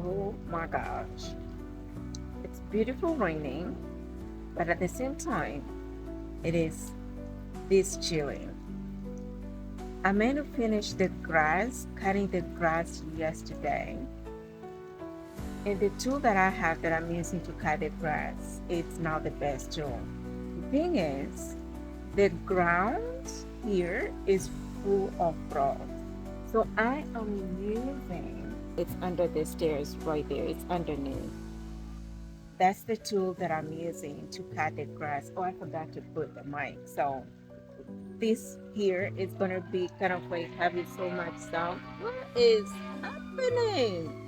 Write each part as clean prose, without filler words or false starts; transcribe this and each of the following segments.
Oh my gosh. It's beautiful raining, but at the same time, it is this chilling. I meant to finish the grass, cutting the grass yesterday. And the tool that I have that I'm using to cut the grass, it's not the best tool. The thing is, the ground here is full of rocks. So I am using, it's under the stairs right there, it's underneath. That's the tool that I'm using to cut the grass. Oh, I forgot to put the mic. So this here is gonna be kind of like having so much sound. What is happening?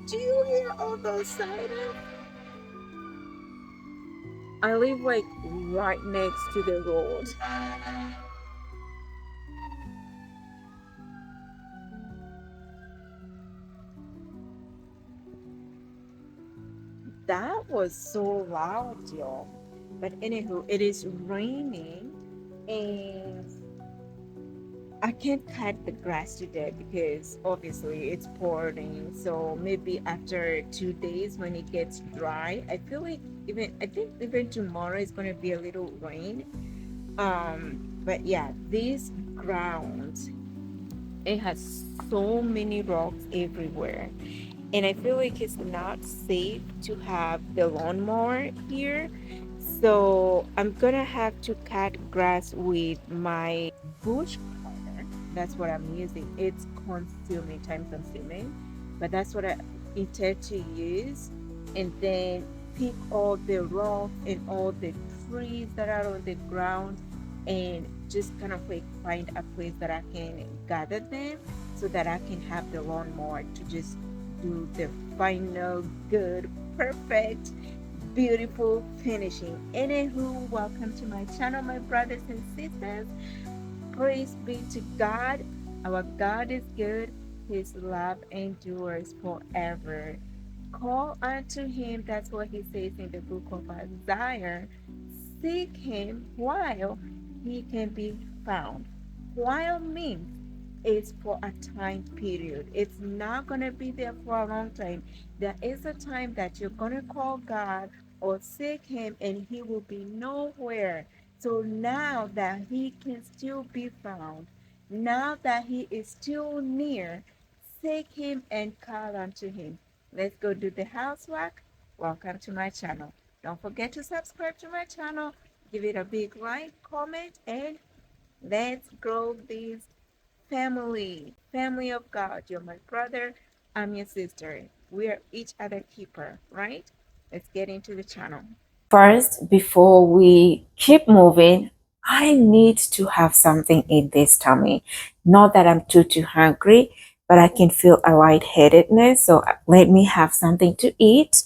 Do you hear all those sirens? I live like right next to the road. That was so loud, y'all. But anywho, it is raining and I can't cut the grass today because obviously it's pouring. So maybe after 2 days when it gets dry, I feel like I think even tomorrow is gonna be a little rain. But yeah, this ground, it has so many rocks everywhere. And I feel like it's not safe to have the lawnmower here. So I'm gonna have to cut grass with my bush cutter. That's what I'm using. It's consuming, time consuming, but that's what I intend to use. And then pick all the rocks and all the trees that are on the ground and just kind of like find a place that I can gather them so that I can have the lawnmower to just do the final good, perfect, beautiful finishing. Anywho, welcome to my channel, my brothers and sisters. Praise be to God. Our God is good. His love endures forever. Call unto him. That's what he says in the book of Isaiah. Seek him while he can be found. While means it's for a time period. It's not going to be there for a long time. There is a time that you're going to call God or seek him and he will be nowhere. So now that he can still be found, now that he is still near, seek him and call unto him. Let's go do the housework. Welcome to my channel. Don't forget to subscribe to my channel. Give it a big like, comment, and let's grow this family of God. You're my brother, I'm your sister. We are each other keeper, right? Let's get into the channel. First, before we keep moving, I need to have something in this tummy. Not that I'm too hungry, but I can feel a lightheadedness. So let me have something to eat.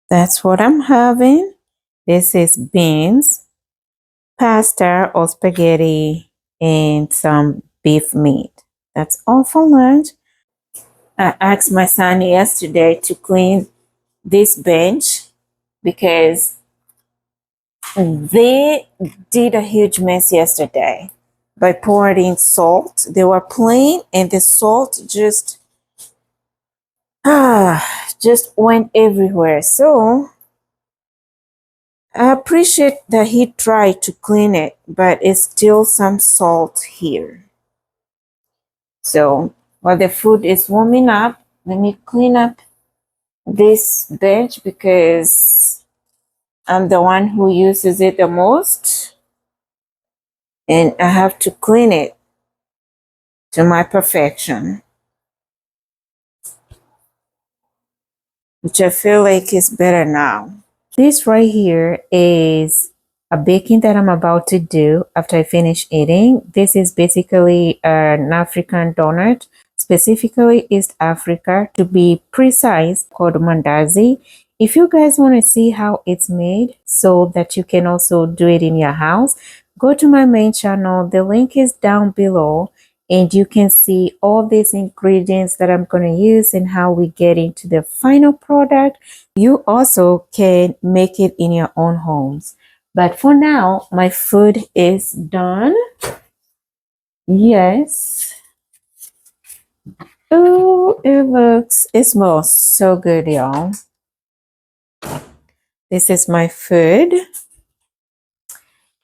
That's what I'm having. This is beans, pasta or spaghetti, and some beef meat. That's all for lunch. I asked my son yesterday to clean this bench because they did a huge mess yesterday by pouring salt. They were playing and the salt just went everywhere. So I appreciate that he tried to clean it, but it's still some salt here. So while the food is warming up, Let me clean up this bench because I'm the one who uses it the most, and I have to clean it to my perfection, which I feel like is better now. This right here is a baking that I'm about to do after I finish eating. This is basically an African donut, specifically East Africa, to be precise, called mandazi. If you guys want to see how it's made so that you can also do it in your house, go to my main channel. The link is down below and you can see all these ingredients that I'm going to use and how we get into the final product. You also can make it in your own homes. But for now, my food is done. Yes. Oh, it smells so good, y'all. This is my food.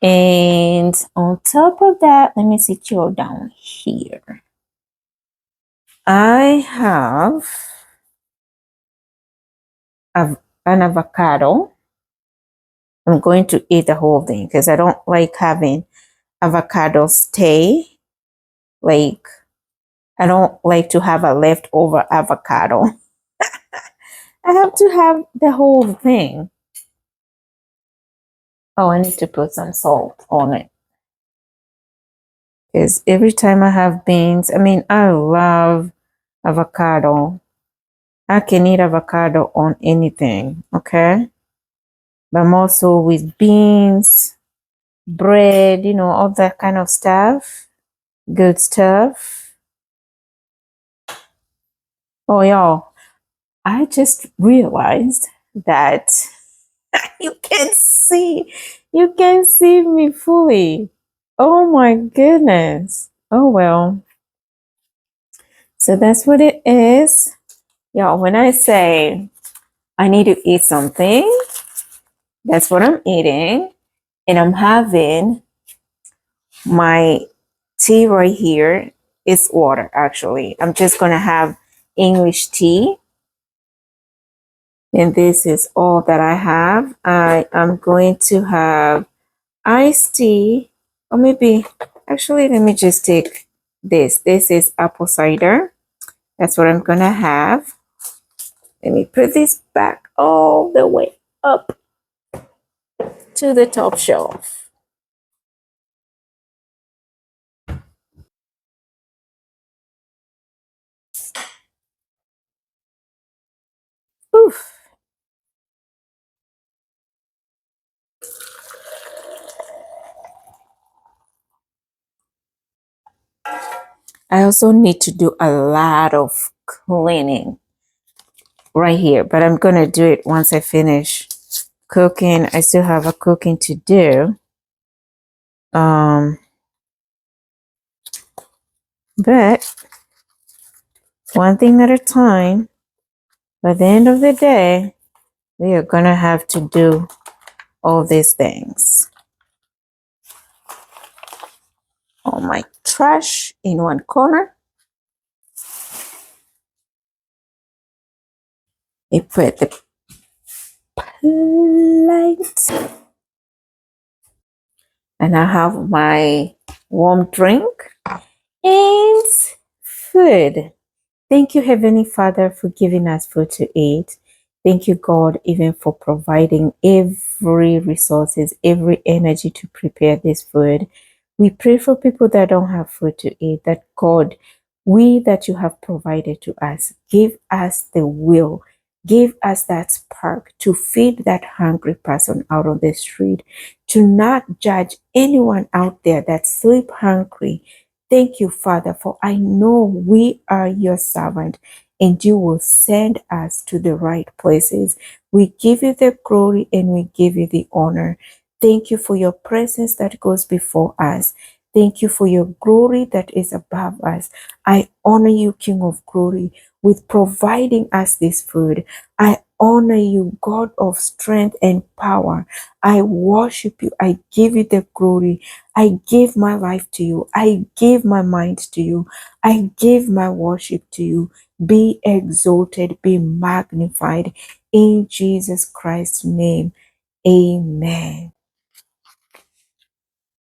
And on top of that, let me sit you down here. I have an avocado. I'm going to eat the whole thing because I don't like having avocado stay. Like, I don't like to have a leftover avocado. I have to have the whole thing. Oh, I need to put some salt on it. Because every time I have beans, I mean, I love avocado. I can eat avocado on anything, okay? But more so with beans, bread, you know, all that kind of stuff. Good stuff. Oh, y'all, I just realized that you can see me fully. Oh my goodness. Oh well. So that's what it is. Y'all, when I say I need to eat something, that's what I'm eating. And I'm having my tea right here. It's water, actually. I'm just going to have English tea. And this is all that I have. I am going to have iced tea, or maybe, actually, let me just take this. This is apple cider. That's what I'm going to have. Let me put this back all the way up to the top shelf. Oof. I also need to do a lot of cleaning right here, but I'm going to do it once I finish cooking. I still have a cooking to do. But one thing at a time. By the end of the day, we are going to have to do all these things. All my trash in one corner. I put the plate. And I have my warm drink and food. Thank you, Heavenly Father, for giving us food to eat. Thank you, God, even for providing every resources, every energy to prepare this food. We pray for people that don't have food to eat, that God, we that you have provided to us, give us the will, give us that spark to feed that hungry person out on the street, to not judge anyone out there that sleep hungry. Thank you, Father, for I know we are your servant and you will send us to the right places. We give you the glory and we give you the honor. Thank you for your presence that goes before us. Thank you for your glory that is above us. I honor you, King of Glory, with providing us this food. I honor you, God of strength and power. I worship you. I give you the glory. I give my life to you. I give my mind to you. I give my worship to you. Be exalted, be magnified in Jesus Christ's name. Amen.